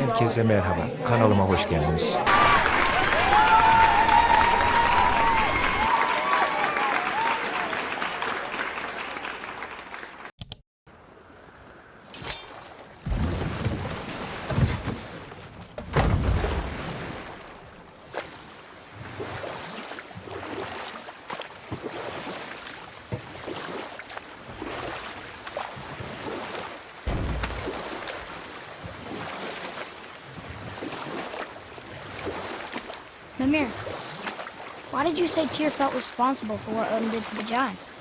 Herkese merhaba. Kanalıma hoş geldiniz. Mimir, why did you say Tyr felt responsible for what Odin did to the giants?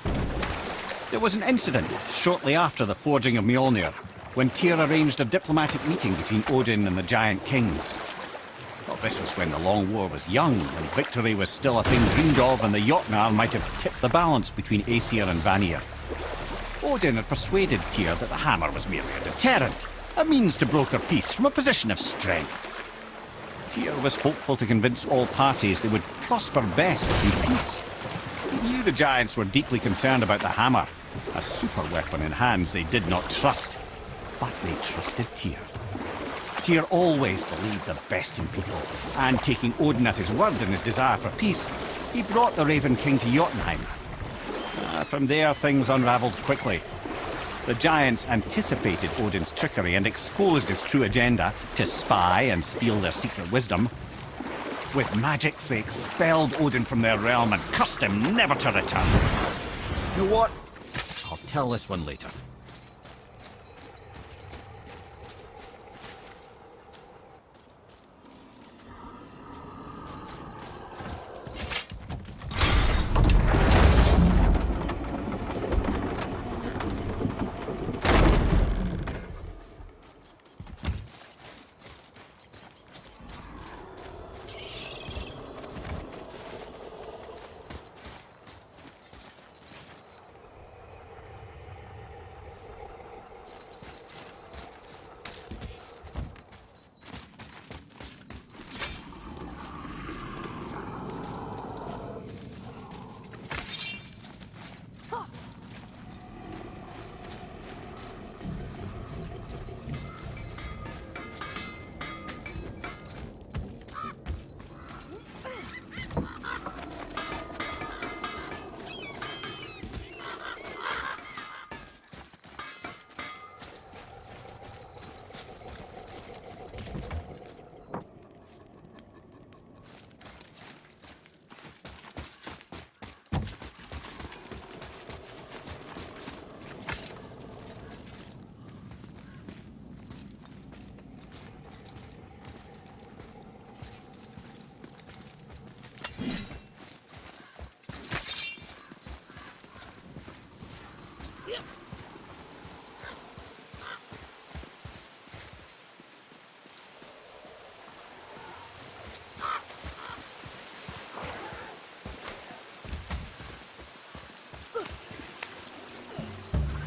There was an incident shortly after the forging of Mjolnir, when Tyr arranged a diplomatic meeting between Odin and the giant kings. Well, this was when the Long War was young, and victory was still a thing dreamed of, and the Jotnar might have tipped the balance between Aesir and Vanir. Odin had persuaded Tyr that the hammer was merely a deterrent, a means to broker peace from a position of strength. Tyr was hopeful to convince all parties they would prosper best in peace. He knew the giants were deeply concerned about the hammer, a super weapon in hands they did not trust. But they trusted Tyr. Tyr always believed the best in people, and taking Odin at his word in his desire for peace, he brought the Raven King to Jotunheim. From there, things unravelled quickly. The giants anticipated Odin's trickery and exposed his true agenda to spy and steal their secret wisdom. With magics, they expelled Odin from their realm and cursed him never to return. You know what? I'll tell this one later.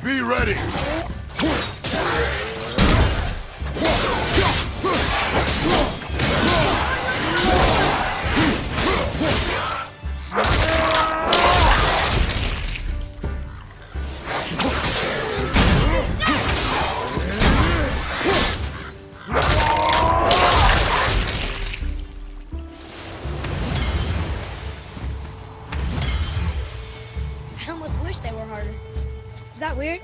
Be ready! I almost wish they were harder. Is that weird?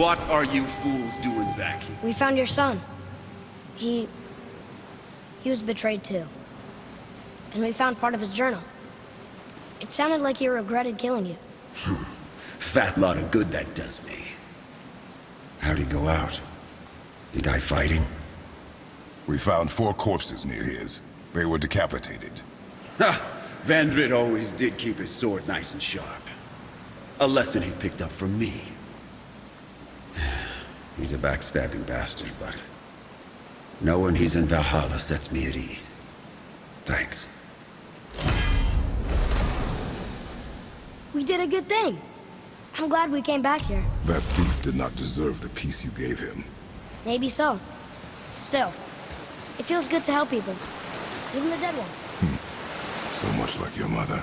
What are you fools doing back here? We found your son. He was betrayed too. And we found part of his journal. It sounded like he regretted killing you. Fat lot of good that does me. How'd he go out? He die fighting? We found 4 corpses near his. They were decapitated. Ha! Vandrid always did keep his sword nice and sharp. A lesson he picked up from me. He's a backstabbing bastard, but knowing he's in Valhalla sets me at ease. Thanks. We did a good thing. I'm glad we came back here. That thief did not deserve the peace you gave him. Maybe so. Still, it feels good to help people. Even the dead ones. So much like your mother.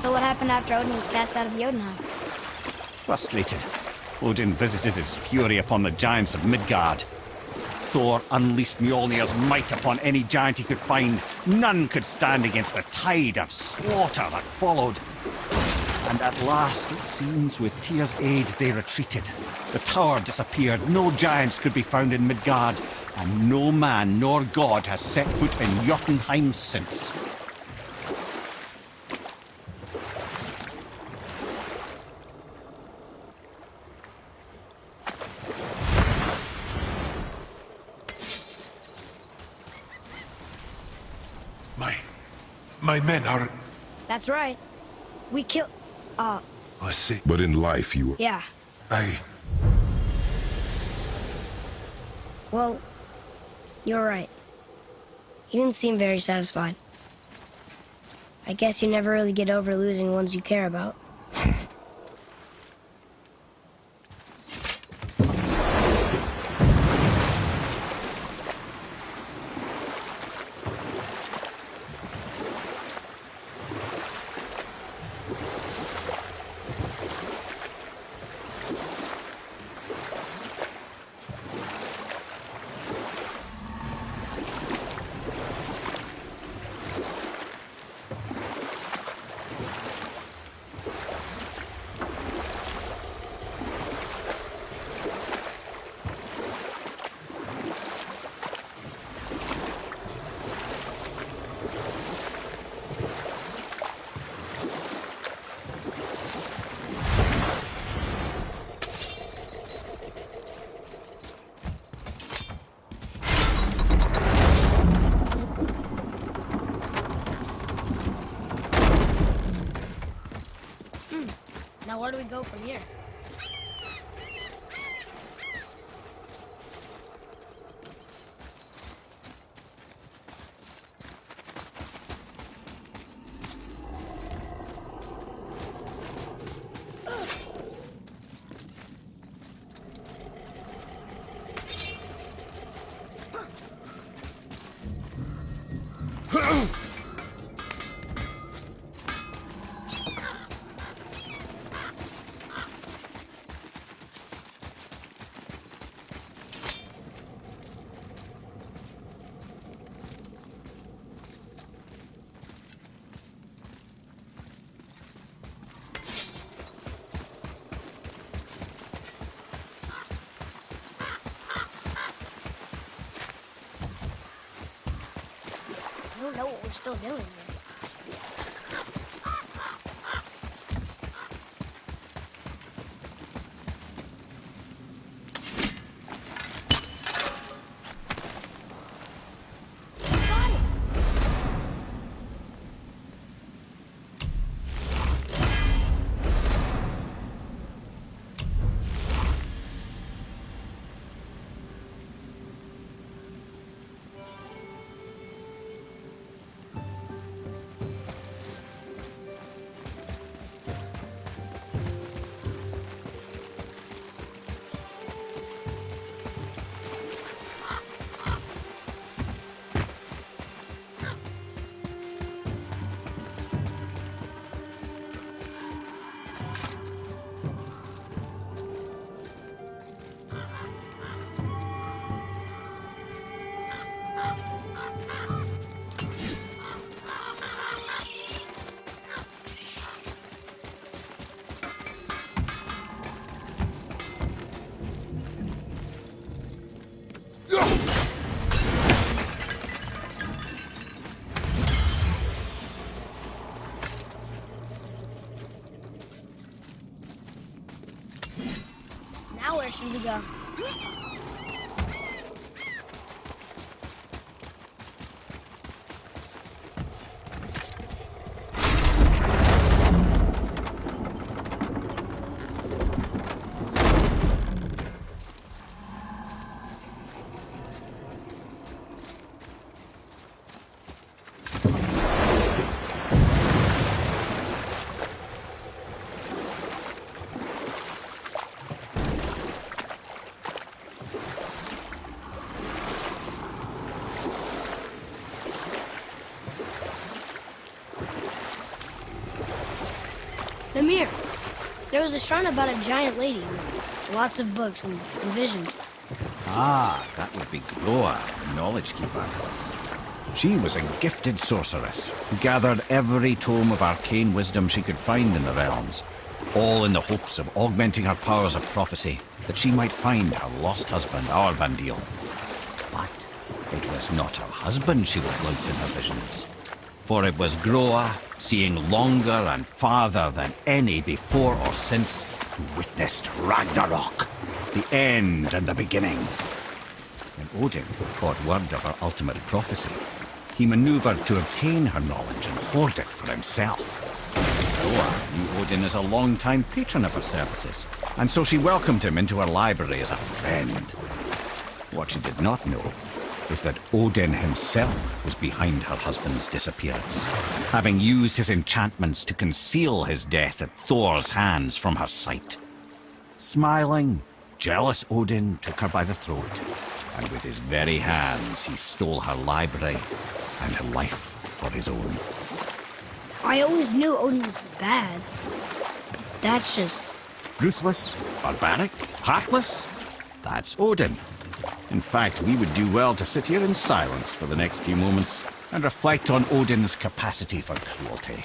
So what happened after Odin was cast out of Jotunheim? Frustrated, Odin visited his fury upon the giants of Midgard. Thor unleashed Mjolnir's might upon any giant he could find. None could stand against the tide of slaughter that followed. And at last, it seems, with Tyr's aid, they retreated. The tower disappeared, no giants could be found in Midgard, and no man nor god has set foot in Jotunheim since. My men are... That's right. We killed... I see. But in life you... Yeah. Well, you're right. You didn't seem very satisfied. I guess you never really get over losing ones you care about. Now where do we go from here? I don't know what we're still doing here. Now where should we go? The mirror. There was a shrine about a giant lady with lots of books and visions. Ah, that would be Groa, the Knowledge Keeper. She was a gifted sorceress who gathered every tome of arcane wisdom she could find in the realms, all in the hopes of augmenting her powers of prophecy, that she might find her lost husband, Arvandil. But it was not her husband she would glimpse in her visions, for it was Groa, seeing longer and farther than any before or since, who witnessed Ragnarok, the end and the beginning. When Odin caught word of her ultimate prophecy, he maneuvered to obtain her knowledge and hoard it for himself. Groa knew Odin as a long-time patron of her services, and so she welcomed him into her library as a friend. What she did not know is that Odin himself was behind her husband's disappearance, having used his enchantments to conceal his death at Thor's hands from her sight. Smiling, jealous Odin took her by the throat, and with his very hands he stole her library and her life for his own. I always knew Odin was bad. That's just... Ruthless, barbaric, heartless? That's Odin. In fact, we would do well to sit here in silence for the next few moments and reflect on Odin's capacity for cruelty.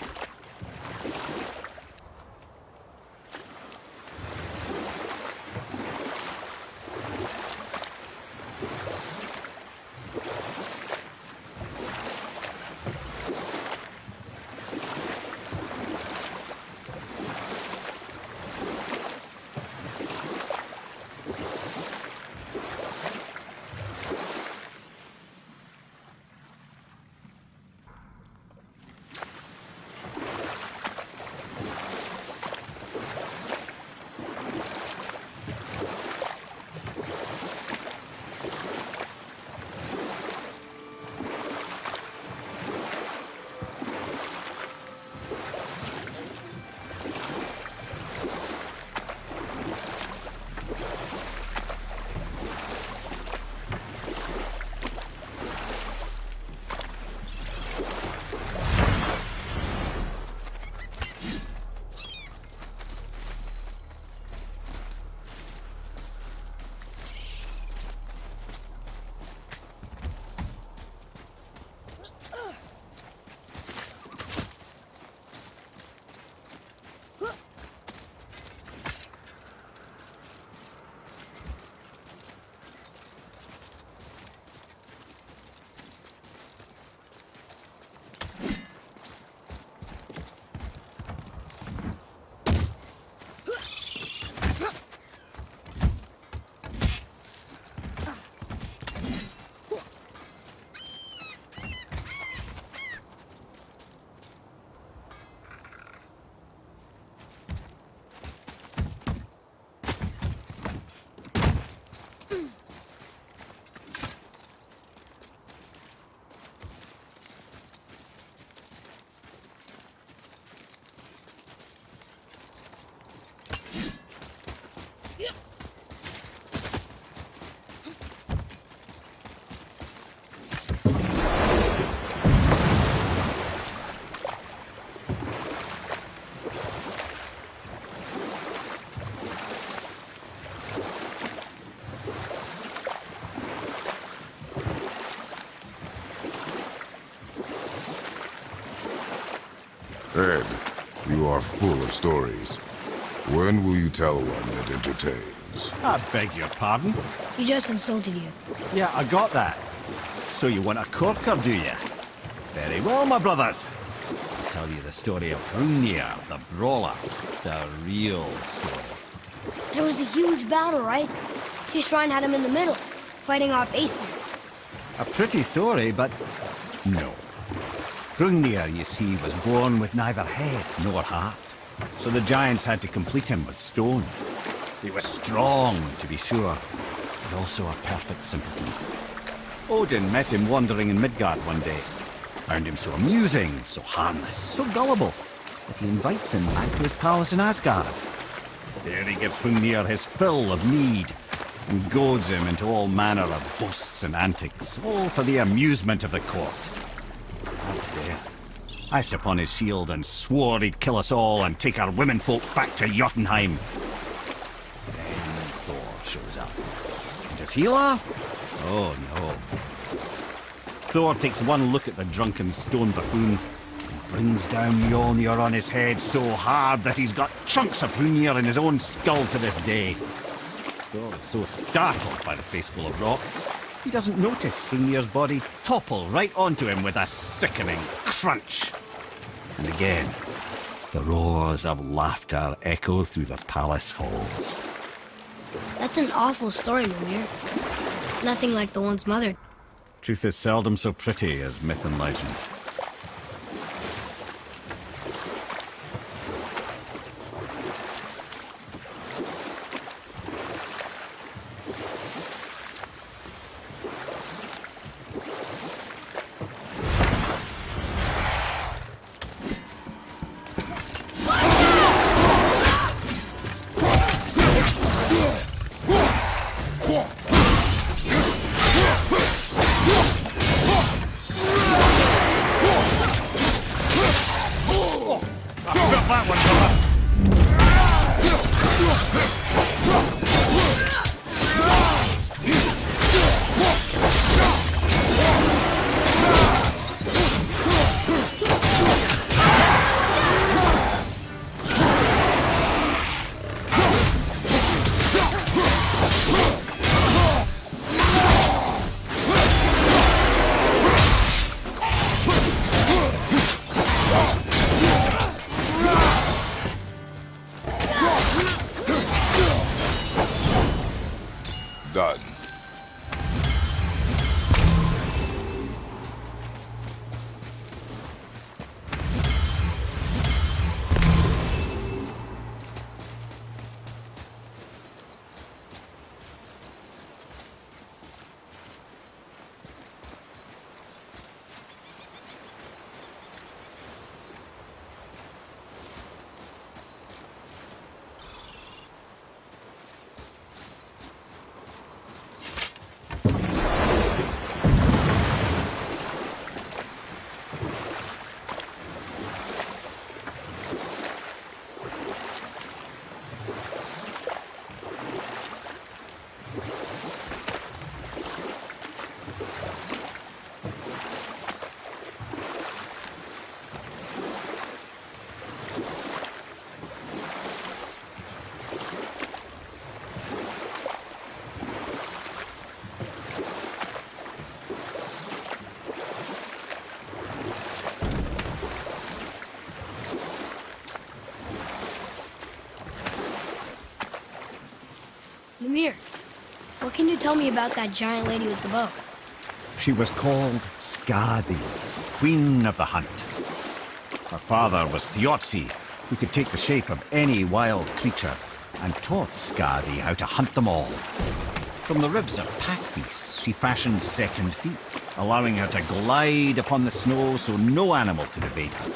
Ed, you are full of stories. When will you tell one that entertains? I beg your pardon? He just insulted you. Yeah, I got that. So you want a corker, do you? Very well, my brothers. I'll tell you the story of Hrungnir, the brawler. The real story. There was a huge battle, right? His shrine had him in the middle, fighting off Aesir. A pretty story, but no. Hrungnir, you see, was born with neither head nor heart. So the giants had to complete him with stone. He was strong, to be sure, but also a perfect simpleton. Odin met him wandering in Midgard one day. Found him so amusing, so harmless, so gullible, that he invites him back to his palace in Asgard. There he gives Hrungnir his fill of mead, and goads him into all manner of boasts and antics, all for the amusement of the court. I was there. I set upon his shield and swore he'd kill us all and take our womenfolk back to Jotunheim. Then Thor shows up. And does he laugh? Oh, no. Thor takes one look at the drunken stone buffoon and brings down Mjolnir on his head so hard that he's got chunks of Hrungnir in his own skull to this day. Thor is so startled by the face full of rock, he doesn't notice Hrungnir's body topple right onto him with a sickening crunch. And again, the roars of laughter echo through the palace halls. That's an awful story, Mimir. Nothing like the ones Mother. Truth is seldom so pretty as myth and legend. Done. Mimir, what can you tell me about that giant lady with the bow? She was called Skadi, Queen of the Hunt. Her father was Thiotzi, who could take the shape of any wild creature, and taught Skadi how to hunt them all. From the ribs of pack beasts, she fashioned second feet, allowing her to glide upon the snow so no animal could evade her.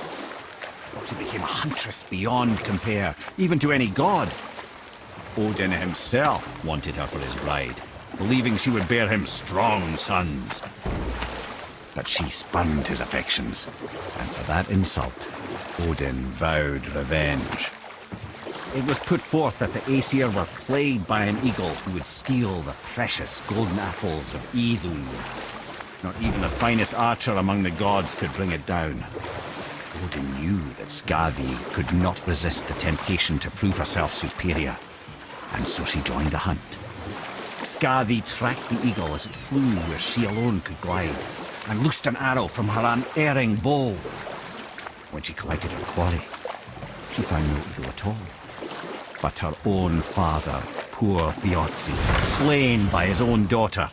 She became a huntress beyond compare, even to any god. Odin himself wanted her for his bride, believing she would bear him strong sons. But she spurned his affections, and for that insult, Odin vowed revenge. It was put forth that the Aesir were plagued by an eagle who would steal the precious golden apples of Idun. Not even the finest archer among the gods could bring it down. Odin knew that Skadi could not resist the temptation to prove herself superior, and so she joined the hunt. Skadi tracked the eagle as it flew where she alone could glide, and loosed an arrow from her unerring bow. When she collected her quarry, she found no eagle at all, but her own father, poor Thiotzi, slain by his own daughter.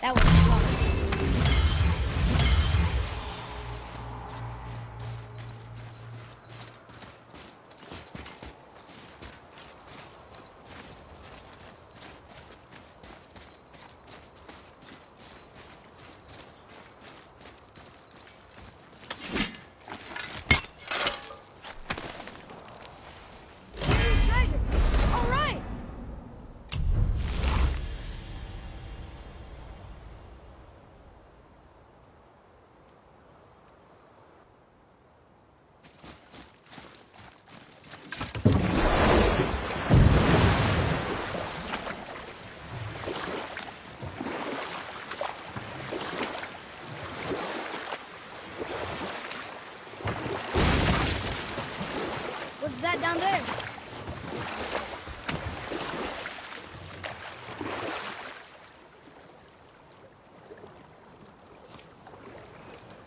That was tough. Treasure! All right! What's that down there?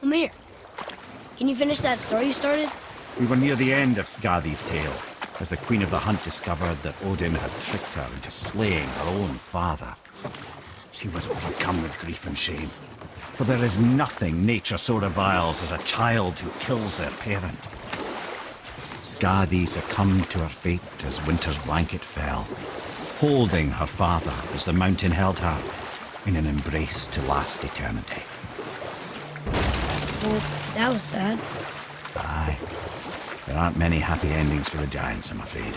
Amir, can you finish that story you started? We were near the end of Skadi's tale, as the Queen of the Hunt discovered that Odin had tricked her into slaying her own father. She was overcome with grief and shame, for there is nothing nature so reviles as a child who kills their parent. Skadi succumbed to her fate as winter's blanket fell, holding her father as the mountain held her in an embrace to last eternity. Well, that was sad. Aye. There aren't many happy endings for the giants, I'm afraid.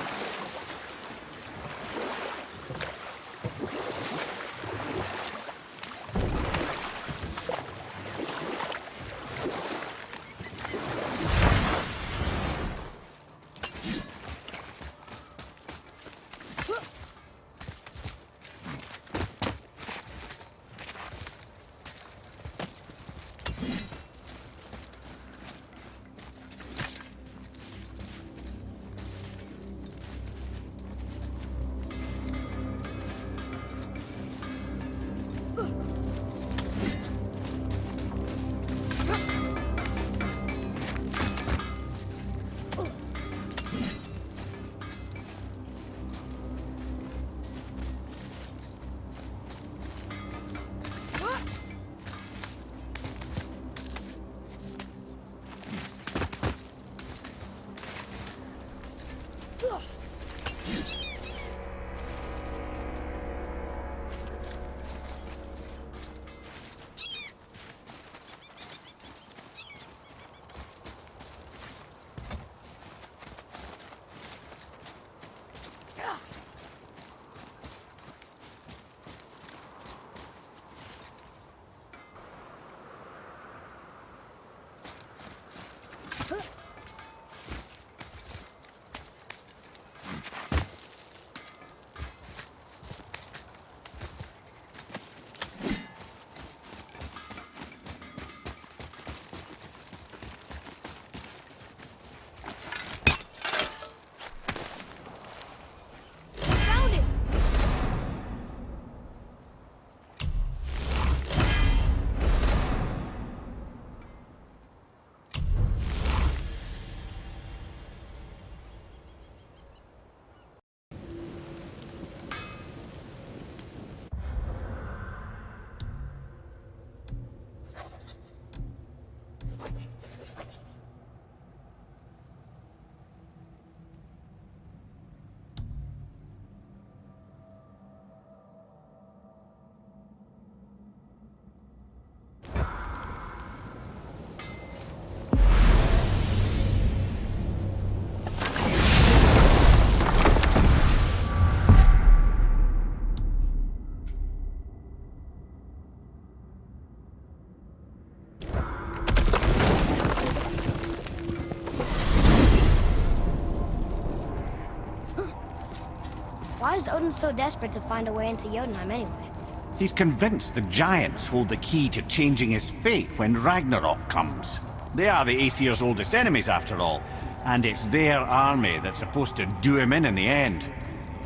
Why is Odin so desperate to find a way into Jotunheim anyway? He's convinced the giants hold the key to changing his fate when Ragnarok comes. They are the Aesir's oldest enemies, after all, and it's their army that's supposed to do him in the end.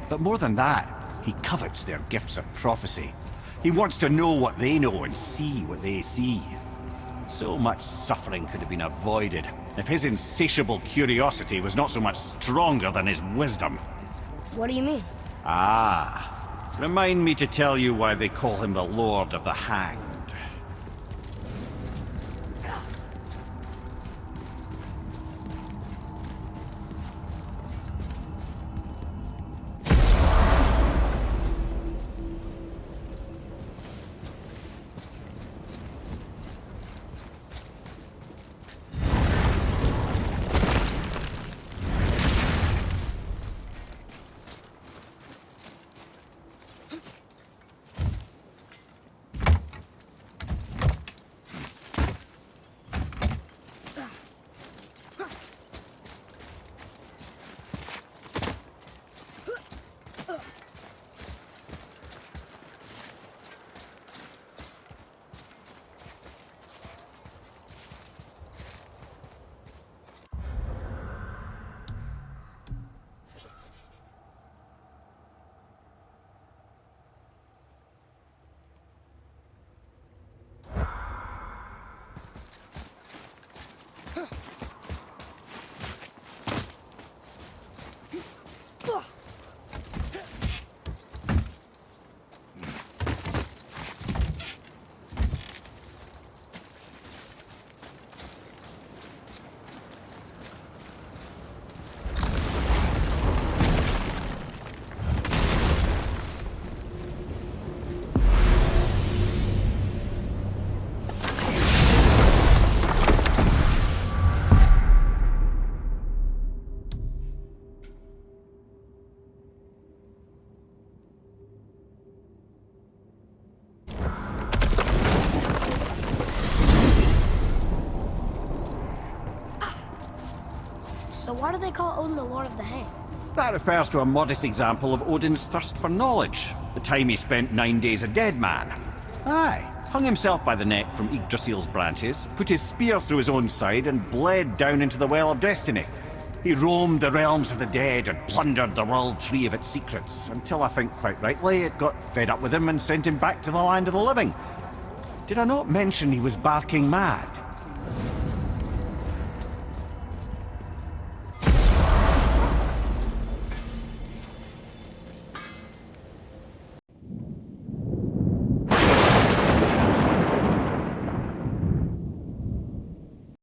But more than that, he covets their gifts of prophecy. He wants to know what they know and see what they see. So much suffering could have been avoided if his insatiable curiosity was not so much stronger than his wisdom. What do you mean? Remind me to tell you why they call him the Lord of the Hanged. So why do they call Odin the Lord of the Hanged? That refers to a modest example of Odin's thirst for knowledge. The time he spent 9 days a dead man. Aye, hung himself by the neck from Yggdrasil's branches, put his spear through his own side and bled down into the Well of Destiny. He roamed the realms of the dead and plundered the world tree of its secrets, until I think quite rightly it got fed up with him and sent him back to the land of the living. Did I not mention he was barking mad?